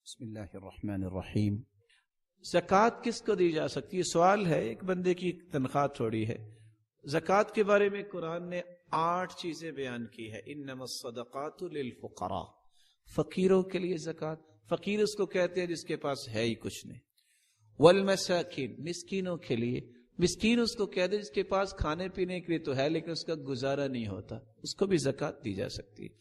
بسم اللہ الرحمن الرحیم۔ زکوٰۃ کس کو دی جا سکتی ہے؟ سوال ہے، ایک بندے کی تنخواہ تھوڑی ہے۔ زکوٰۃ کے بارے میں قرآن نے 8 چیزیں بیان کی ہے۔ انما الصدقات للفقراء، فقیروں کے لیے زکوٰۃ۔ فقیر اس کو کہتے ہیں جس کے پاس ہے ہی کچھ نہیں۔ والمساکین، مسکینوں کے لیے۔ مسکین اس کو کہتے ہیں جس کے پاس کھانے پینے کے لیے تو ہے لیکن اس کا گزارا نہیں ہوتا، اس کو بھی زکوٰۃ دی جا سکتی ہے۔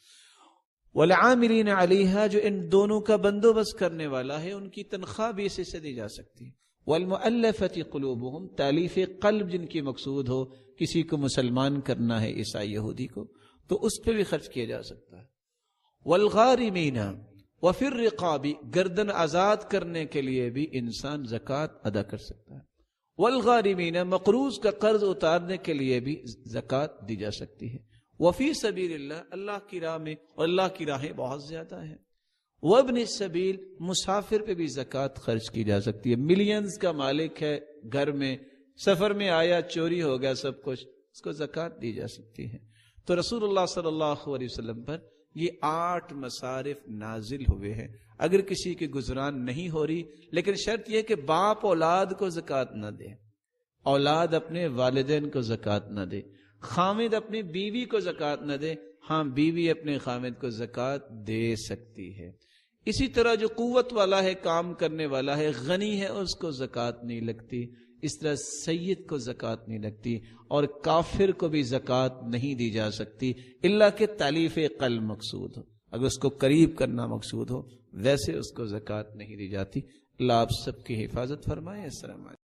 والعاملین علیہا، جو ان دونوں کا بندوبست کرنے والا ہے، ان کی تنخواہ بھی اسی سے دی جا سکتی ہے۔ والمؤلفۃ قلوبہم، تالیف قلب جن کی مقصود ہو، کسی کو مسلمان کرنا ہے عیسائی یہودی کو، تو اس پہ بھی خرچ کیا جا سکتا ہے۔ والغارمین وفی الرقاب، گردن آزاد کرنے کے لیے بھی انسان زکوٰۃ ادا کر سکتا ہے۔ والغارمین، مقروض کا قرض اتارنے کے لیے بھی زکوٰۃ دی جا سکتی ہے۔ وفی سبیل اللہ، اللہ کی راہ میں، اور اللہ کی راہیں بہت زیادہ ہیں۔ وابن السبیل، مسافر پہ بھی زکوٰۃ خرچ کی جا سکتی ہے۔ ملینز کا مالک ہے، گھر میں سفر میں آیا، چوری ہو گیا سب کچھ، اس کو زکوٰۃ دی جا سکتی ہے۔ تو رسول اللہ صلی اللہ علیہ وسلم پر یہ 8 مصارف نازل ہوئے ہیں۔ اگر کسی کی گزران نہیں ہو رہی، لیکن شرط یہ کہ باپ اولاد کو زکوٰۃ نہ دے، اولاد اپنے والدین کو زکوٰۃ نہ دے، خامد اپنی بیوی کو زکوٰۃ نہ دے، ہاں بیوی اپنے خامد کو زکوٰۃ دے سکتی ہے۔ اسی طرح جو قوت والا ہے، کام کرنے والا ہے، غنی ہے، اس کو زکوٰۃ نہیں لگتی۔ اس طرح سید کو زکوٰۃ نہیں لگتی، اور کافر کو بھی زکوٰۃ نہیں دی جا سکتی الا کہ تالیف قلب مقصود ہو، اگر اس کو قریب کرنا مقصود ہو، ویسے اس کو زکوٰۃ نہیں دی جاتی۔ اللہ آپ سب کی حفاظت فرمائے۔ السلام علیکم۔